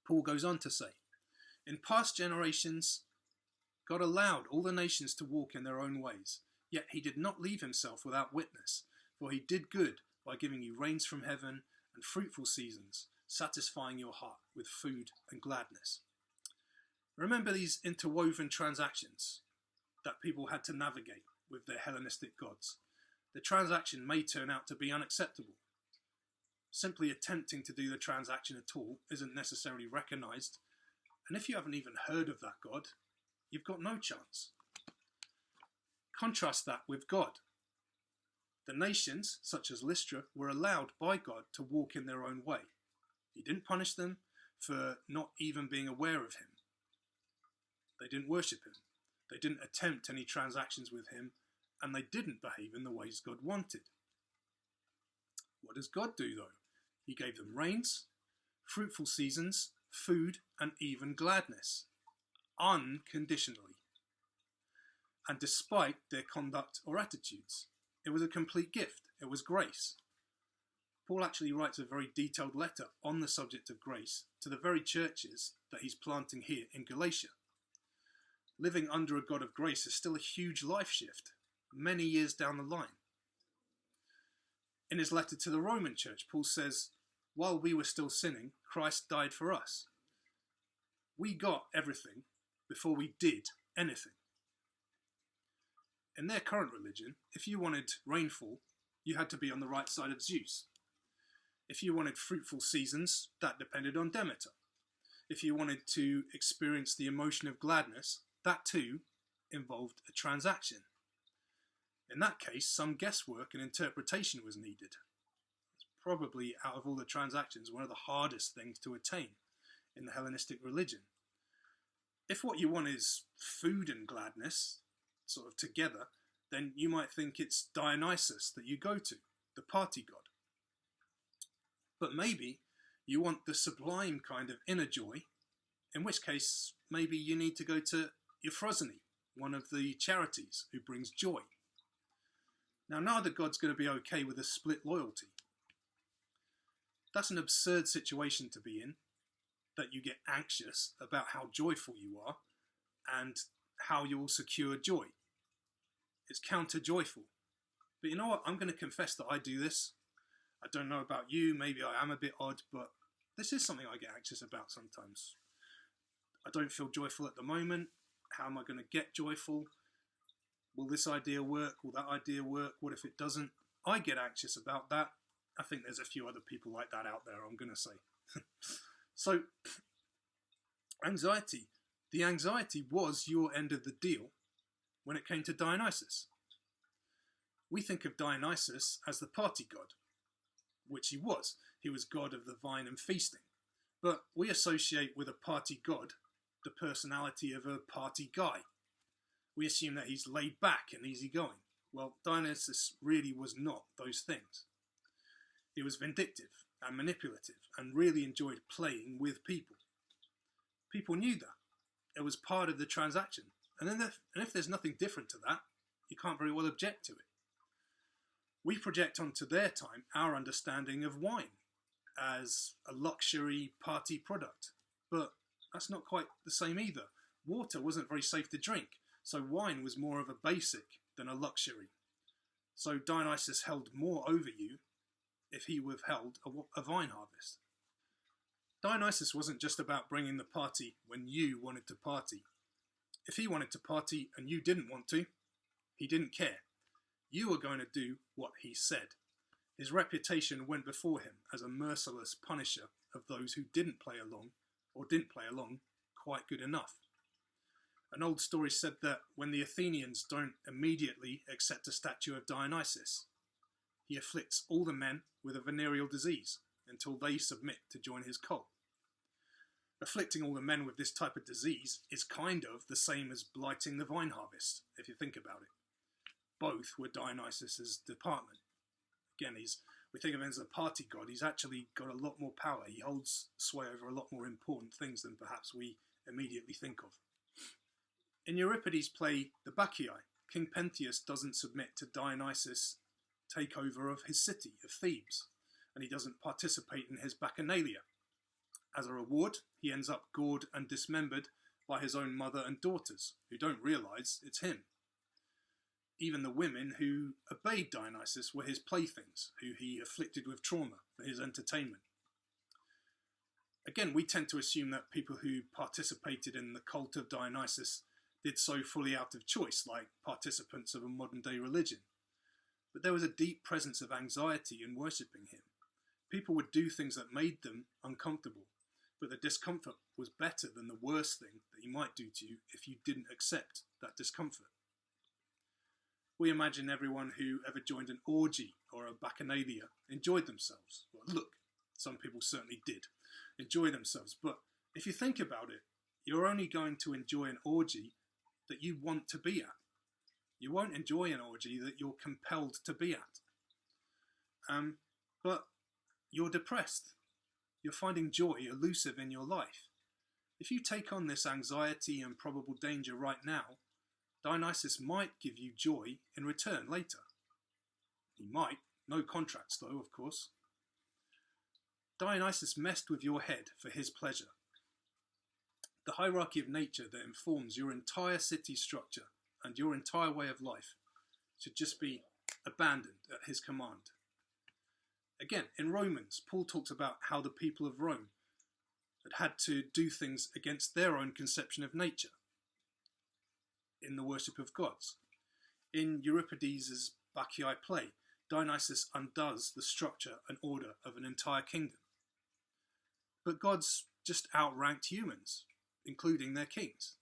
Paul goes on to say, in past generations, God allowed all the nations to walk in their own ways, yet he did not leave himself without witness, for he did good by giving you rains from heaven and fruitful seasons, satisfying your heart with food and gladness. Remember these interwoven transactions that people had to navigate with their Hellenistic gods. The transaction may turn out to be unacceptable. Simply attempting to do the transaction at all isn't necessarily recognised, and if you haven't even heard of that God, you've got no chance. Contrast that with God. The nations, such as Lystra, were allowed by God to walk in their own way. He didn't punish them for not even being aware of him. They didn't worship him. They didn't attempt any transactions with him, and they didn't behave in the ways God wanted. What does God do, though? He gave them rains, fruitful seasons, food, and even gladness, unconditionally. And despite their conduct or attitudes, it was a complete gift. It was grace. Paul actually writes a very detailed letter on the subject of grace to the very churches that he's planting here in Galatia. Living under a God of grace is still a huge life shift, many years down the line. In his letter to the Roman church, Paul says, while we were still sinning, Christ died for us. We got everything before we did anything. In their current religion, if you wanted rainfall, you had to be on the right side of Zeus. If you wanted fruitful seasons, that depended on Demeter. If you wanted to experience the emotion of gladness, that too involved a transaction. In that case, some guesswork and interpretation was needed. It's probably, out of all the transactions, one of the hardest things to attain in the Hellenistic religion. If what you want is food and gladness, sort of together, then you might think it's Dionysus that you go to, the party god. But maybe you want the sublime kind of inner joy, in which case maybe you need to go to Euphrosyne, one of the charities who brings joy. Now, neither God's going to be okay with a split loyalty. That's an absurd situation to be in, that you get anxious about how joyful you are and how you will secure joy. It's counter-joyful. But you know what? I'm going to confess that I do this. I don't know about you, maybe I am a bit odd, but this is something I get anxious about sometimes. I don't feel joyful at the moment. How am I going to get joyful? Will this idea work? Will that idea work? What if it doesn't? I get anxious about that. I think there's a few other people like that out there, I'm going to say. So, anxiety. The anxiety was your end of the deal when it came to Dionysus. We think of Dionysus as the party god, which he was. He was god of the vine and feasting. But we associate with a party god the personality of a party guy. We assume that he's laid back and easygoing. Well, Dionysus really was not those things. He was vindictive and manipulative and really enjoyed playing with people. People knew that. It was part of the transaction. And if there's nothing different to that, you can't very well object to it. We project onto their time our understanding of wine as a luxury party product. But that's not quite the same either. Water wasn't very safe to drink, so wine was more of a basic than a luxury. So Dionysus held more over you if he withheld a vine harvest. Dionysus wasn't just about bringing the party when you wanted to party. If he wanted to party and you didn't want to, he didn't care. You were going to do what he said. His reputation went before him as a merciless punisher of those who didn't play along, or didn't play along quite good enough. An old story said that when the Athenians don't immediately accept a statue of Dionysus, he afflicts all the men with a venereal disease until they submit to join his cult. Afflicting all the men with this type of disease is kind of the same as blighting the vine harvest, if you think about it. Both were Dionysus's department. Again, we think of him as a party god. He's actually got a lot more power. He holds sway over a lot more important things than perhaps we immediately think of. In Euripides' play The Bacchae, King Pentheus doesn't submit to Dionysus' takeover of his city, of Thebes, and he doesn't participate in his bacchanalia. As a reward, he ends up gored and dismembered by his own mother and daughters, who don't realise it's him. Even the women who obeyed Dionysus were his playthings, who he afflicted with trauma for his entertainment. Again, we tend to assume that people who participated in the cult of Dionysus did so fully out of choice, like participants of a modern-day religion. But there was a deep presence of anxiety in worshipping him. People would do things that made them uncomfortable, but the discomfort was better than the worst thing that he might do to you if you didn't accept that discomfort. We imagine everyone who ever joined an orgy or a bacchanalia enjoyed themselves. Well, look, some people certainly did enjoy themselves, but if you think about it, you're only going to enjoy an orgy that you want to be at. You won't enjoy an orgy that you're compelled to be at. But you're depressed. You're finding joy elusive in your life. If you take on this anxiety and probable danger right now, Dionysus might give you joy in return later. He might. No contracts though, of course. Dionysus messed with your head for his pleasure. The hierarchy of nature that informs your entire city structure and your entire way of life should just be abandoned at his command. Again, in Romans, Paul talks about how the people of Rome had to do things against their own conception of nature in the worship of gods. In Euripides' Bacchae play, Dionysus undoes the structure and order of an entire kingdom. But gods just outranked humans, including their kings.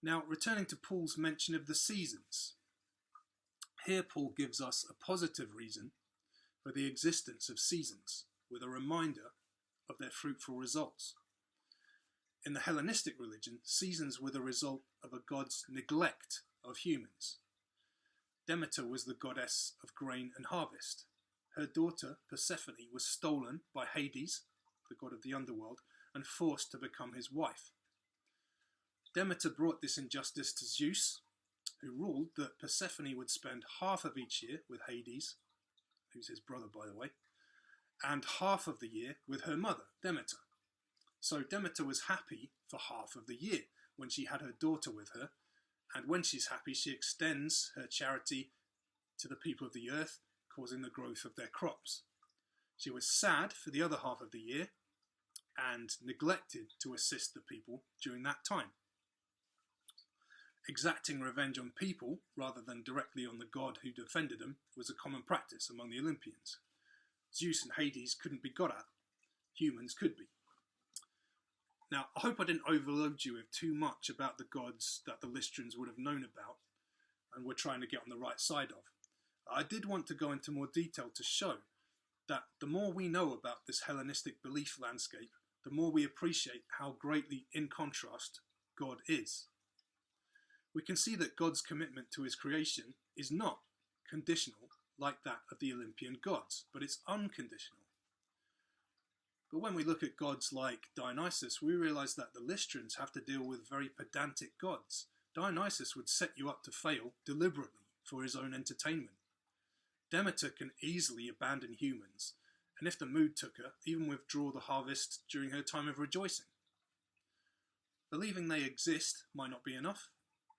Now, returning to Paul's mention of the seasons. Here Paul gives us a positive reason for the existence of seasons, with a reminder of their fruitful results. In the Hellenistic religion, seasons were the result of a god's neglect of humans. Demeter was the goddess of grain and harvest. Her daughter, Persephone, was stolen by Hades, the god of the underworld, and forced to become his wife. Demeter brought this injustice to Zeus, who ruled that Persephone would spend half of each year with Hades, who's his brother by the way, and half of the year with her mother, Demeter. So Demeter was happy for half of the year when she had her daughter with her, and when she's happy she extends her charity to the people of the earth, causing the growth of their crops. She was sad for the other half of the year and neglected to assist the people during that time. Exacting revenge on people, rather than directly on the god who defended them, was a common practice among the Olympians. Zeus and Hades couldn't be got at. Humans could be. Now, I hope I didn't overload you with too much about the gods that the Lystrans would have known about and were trying to get on the right side of. I did want to go into more detail to show that the more we know about this Hellenistic belief landscape, the more we appreciate how greatly in contrast God is. We can see that God's commitment to his creation is not conditional like that of the Olympian gods, but it's unconditional. But when we look at gods like Dionysus, we realise that the Lystrans have to deal with very pedantic gods. Dionysus would set you up to fail deliberately for his own entertainment. Demeter can easily abandon humans, and if the mood took her, even withdraw the harvest during her time of rejoicing. Believing they exist might not be enough,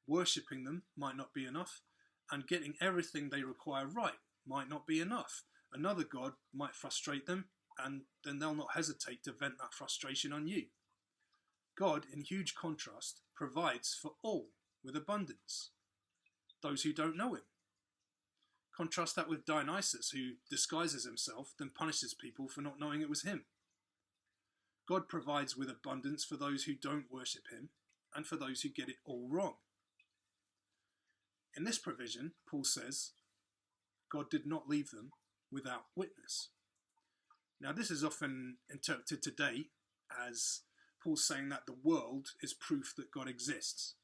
worshipping them might not be enough, and getting everything they require right might not be enough. Another god might frustrate them, and then they'll not hesitate to vent that frustration on you. God, in huge contrast, provides for all with abundance. Those who don't know him. Contrast that with Dionysus, who disguises himself, then punishes people for not knowing it was him. God provides with abundance for those who don't worship him, and for those who get it all wrong. In this provision, Paul says, God did not leave them without witness. Now, this is often interpreted today as Paul saying that the world is proof that God exists.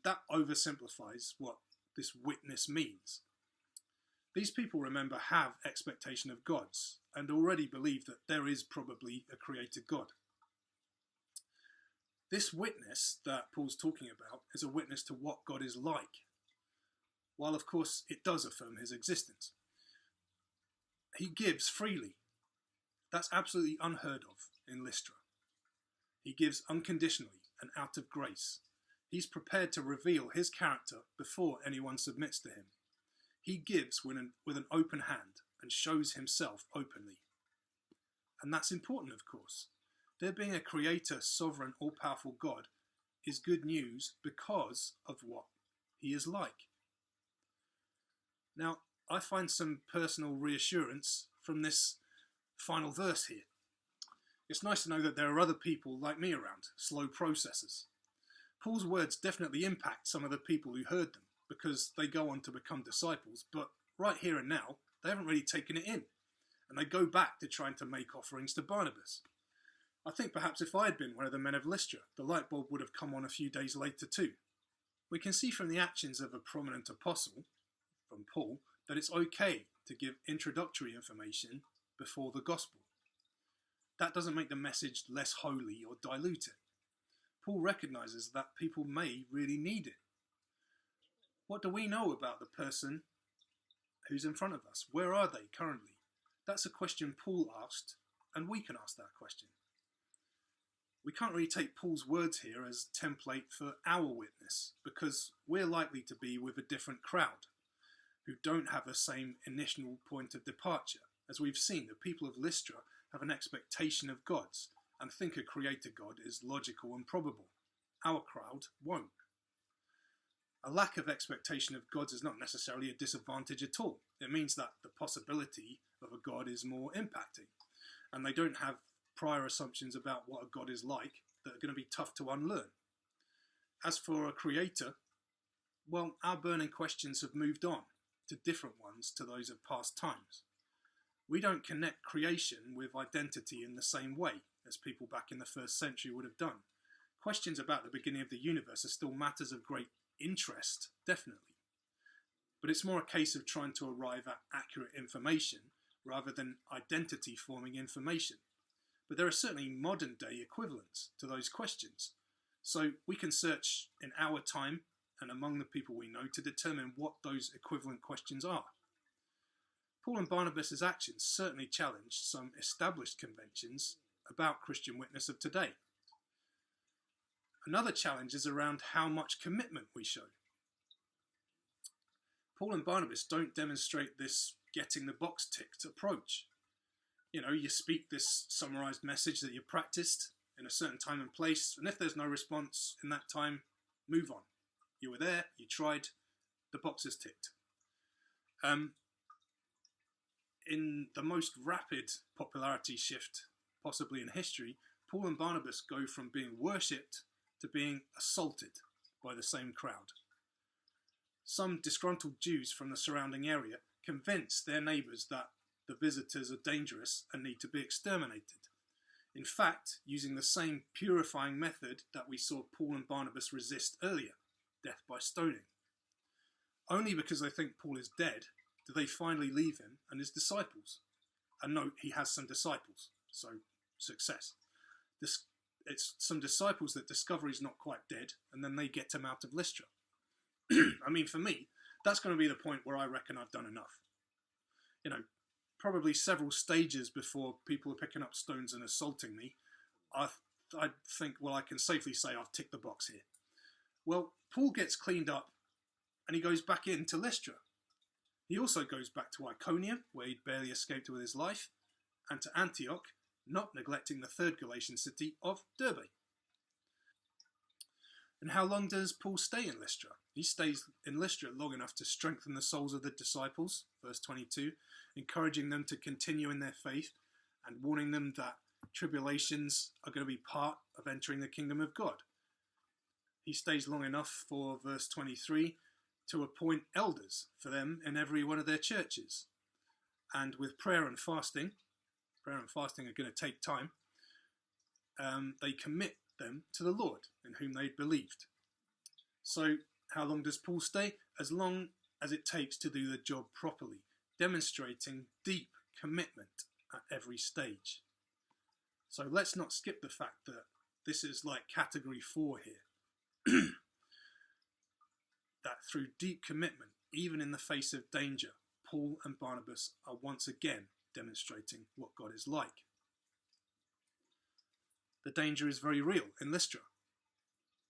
That oversimplifies what this witness means. These people, remember, have expectation of gods and already believe that there is probably a created God. This witness that Paul's talking about is a witness to what God is like, while of course it does affirm his existence. He gives freely. That's absolutely unheard of in Lystra. He gives unconditionally and out of grace. He's prepared to reveal his character before anyone submits to him. He gives with an open hand and shows himself openly. And that's important, of course. There being a creator, sovereign, all-powerful God is good news because of what he is like. Now, I find some personal reassurance from this final verse here. It's nice to know that there are other people like me around, slow processors. Paul's words definitely impact some of the people who heard them because they go on to become disciples, but right here and now, they haven't really taken it in, and they go back to trying to make offerings to Barnabas. I think perhaps if I had been one of the men of Lystra, the light bulb would have come on a few days later too. We can see from the actions of a prominent apostle, from Paul, that it's okay to give introductory information before the gospel. That doesn't make the message less holy or dilute it. Paul recognises that people may really need it. What do we know about the person who's in front of us? Where are they currently? That's a question Paul asked, and we can ask that question. We can't really take Paul's words here as template for our witness, because we're likely to be with a different crowd who don't have the same initial point of departure. As we've seen, the people of Lystra have an expectation of gods and think a creator God is logical and probable. Our crowd won't. A lack of expectation of gods is not necessarily a disadvantage at all. It means that the possibility of a God is more impacting, and they don't have prior assumptions about what a God is like that are going to be tough to unlearn. As for a creator, well, our burning questions have moved on to different ones to those of past times. We don't connect creation with identity in the same way as people back in the first century would have done. Questions about the beginning of the universe are still matters of great interest, definitely. But it's more a case of trying to arrive at accurate information rather than identity-forming information. But there are certainly modern-day equivalents to those questions. So we can search in our time and among the people we know to determine what those equivalent questions are. Paul and Barnabas' actions certainly challenged some established conventions about Christian witness of today. Another challenge is around how much commitment we show. Paul and Barnabas don't demonstrate this getting the box ticked approach. You know, you speak this summarised message that you practiced in a certain time and place, and if there's no response in that time, move on. You were there, you tried, the box is ticked. In the most rapid popularity shift possibly in history, Paul and Barnabas go from being worshipped to being assaulted by the same crowd. Some disgruntled Jews from the surrounding area convince their neighbours that the visitors are dangerous and need to be exterminated. In fact, using the same purifying method that we saw Paul and Barnabas resist earlier, death by stoning. Only because they think Paul is dead do they finally leave him and his disciples. And note, he has some disciples, so success. It's some disciples that discover he's not quite dead, and then they get him out of Lystra. I mean, for me, that's going to be the point where I reckon I've done enough. You know, probably several stages before people are picking up stones and assaulting me, I think, well, I can safely say I've ticked the box here. Well, Paul gets cleaned up and he goes back into Lystra. He also goes back to Iconium, where he'd barely escaped with his life, and to Antioch, not neglecting the third Galatian city of Derbe. And how long does Paul stay in Lystra? He stays in Lystra long enough to strengthen the souls of the disciples, verse 22, encouraging them to continue in their faith and warning them that tribulations are going to be part of entering the kingdom of God. He stays long enough for verse 23 to appoint elders for them in every one of their churches. And with prayer and fasting are going to take time, they commit them to the Lord in whom they believed. So how long does Paul stay? As long as it takes to do the job properly, demonstrating deep commitment at every stage. So let's not skip the fact that this is like category 4 here. That through deep commitment, even in the face of danger, Paul and Barnabas are once again demonstrating what God is like. the danger is very real in Lystra.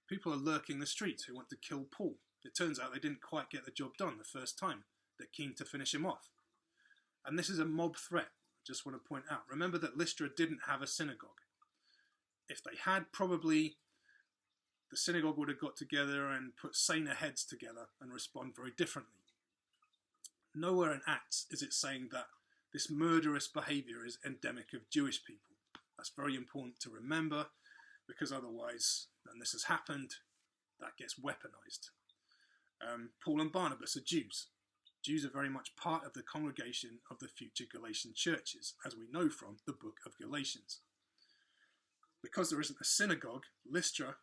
People are lurking the streets who want to kill Paul. It turns out they didn't quite get the job done the first time. They're keen to finish him off. And this is a mob threat, I just want to point out. Remember that Lystra didn't have a synagogue. If they had, probably the synagogue would have got together and put saner heads together and respond very differently. Nowhere in Acts is it saying that this murderous behaviour is endemic of Jewish people. That's very important to remember, because otherwise, when this has happened, that gets weaponised. Paul and Barnabas are Jews. Jews are very much part of the congregation of the future Galatian churches, as we know from the book of Galatians. Because there isn't a synagogue, Lystra,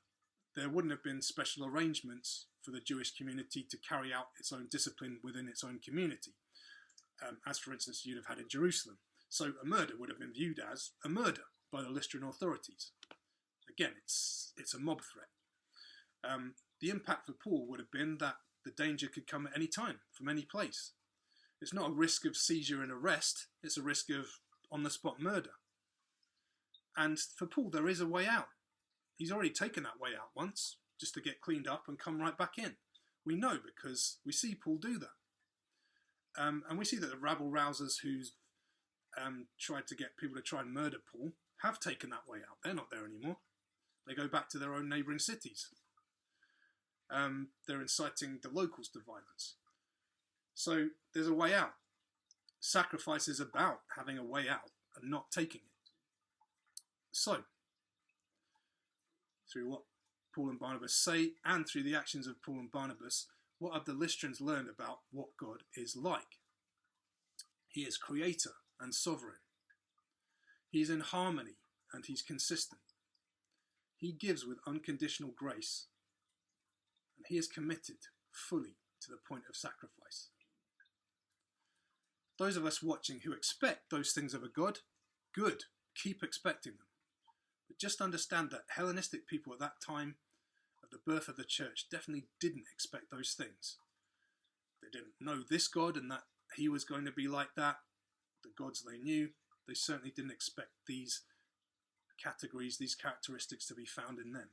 there wouldn't have been special arrangements for the Jewish community to carry out its own discipline within its own community, as for instance you'd have had in Jerusalem. So a murder would have been viewed as a murder by the Lystrian authorities. Again, it's a mob threat. The impact for Paul would have been that the danger could come at any time, from any place. It's not a risk of seizure and arrest, it's a risk of on-the-spot murder. And for Paul, there is a way out. He's already taken that way out once, just to get cleaned up and come right back in. We know because we see Paul do that. And we see that the rabble-rousers who's tried to get people to try and murder Paul have taken that way out. They're not there anymore. They go back to their own neighbouring cities. They're inciting the locals to violence. So there's a way out. Sacrifice is about having a way out and not taking it. So, through what Paul and Barnabas say, and through the actions of Paul and Barnabas, what have the Lystrans learned about what God is like? He is creator and sovereign. He is in harmony and he's consistent. He gives with unconditional grace, and he is committed fully to the point of sacrifice. Those of us watching who expect those things of a God, good, keep expecting them. But just understand that Hellenistic people at that time of the birth of the church definitely didn't expect those things. They didn't know this God and that he was going to be like that. The gods they knew, they certainly didn't expect these categories, these characteristics to be found in them.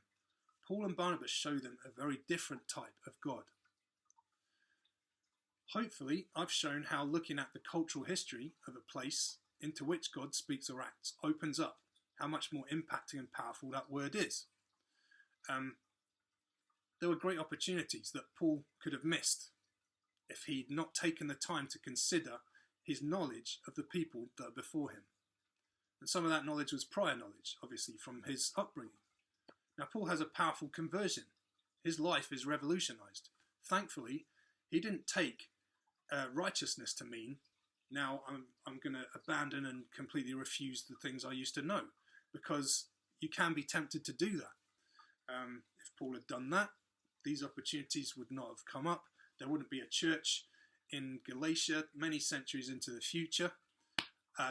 Paul and Barnabas show them a very different type of God. Hopefully, I've shown how looking at the cultural history of a place into which God speaks or acts opens up how much more impacting and powerful that word is. There were great opportunities that Paul could have missed if he'd not taken the time to consider his knowledge of the people that are before him. And some of that knowledge was prior knowledge, obviously, from his upbringing. Now, Paul has a powerful conversion. His life is revolutionized. Thankfully, he didn't take righteousness to mean, now I'm going to abandon and completely refuse the things I used to know, because you can be tempted to do that. If Paul had done that, these opportunities would not have come up. There wouldn't be a church in Galatia many centuries into the future.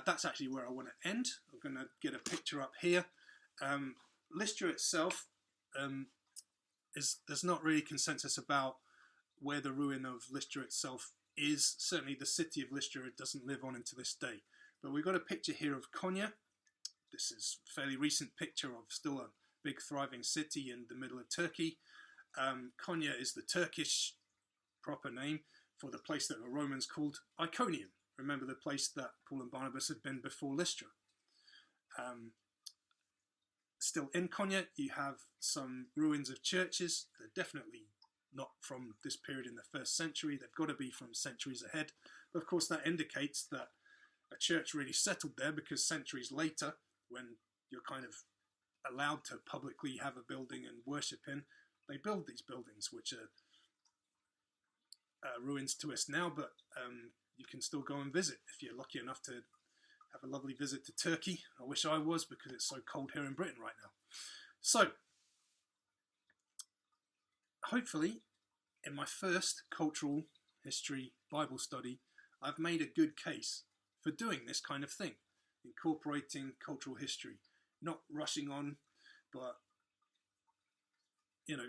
That's actually where I want to end. I'm going to get a picture up here. Lystra itself, there's not really consensus about where the ruin of Lystra itself is. Certainly the city of Lystra doesn't live on into this day. But we've got a picture here of Konya. This is a fairly recent picture of still a big thriving city in the middle of Turkey. Konya is the Turkish proper name for the place that the Romans called Iconium. Remember the place that Paul and Barnabas had been before Lystra. Still in Konya, you have some ruins of churches. They're definitely not from this period in the first century. They've got to be from centuries ahead. But of course, that indicates that a church really settled there, because centuries later, when you're kind of allowed to publicly have a building and worship in, they build these buildings, which are ruins to us now, but you can still go and visit if you're lucky enough to have a lovely visit to Turkey. I wish I was, because it's so cold here in Britain right now. So, hopefully, in my first cultural history Bible study, I've made a good case for doing this kind of thing, incorporating cultural history, not rushing on, but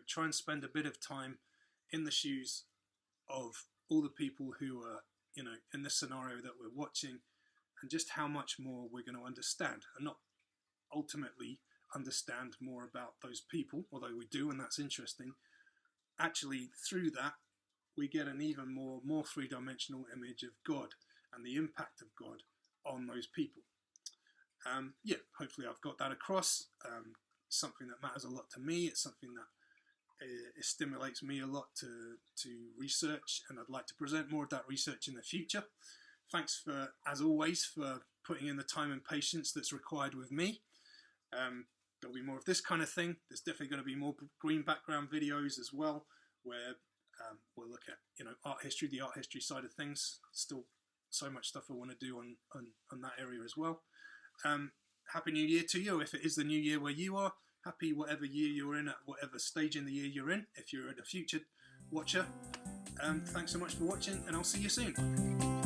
try and spend a bit of time in the shoes of all the people who are, in the scenario that we're watching, and just how much more we're going to understand, and not ultimately understand more about those people, although we do, and that's interesting. Actually, through that, we get an even more three-dimensional image of God and the impact of God on those people. Yeah, hopefully I've got that across. Something that matters a lot to me. It's something that it stimulates me a lot to research, and I'd like to present more of that research in the future. Thanks for, as always, for putting in the time and patience that's required with me. There'll be more of this kind of thing. There's definitely going to be more green background videos as well, where we'll look at, you know, art history, the art history side of things. Still so much stuff I want to do on that area as well. Happy New Year to you, if it is the new year where you are. Happy whatever year you're in, at whatever stage in the year you're in, if you're a future watcher. Thanks so much for watching, and I'll see you soon.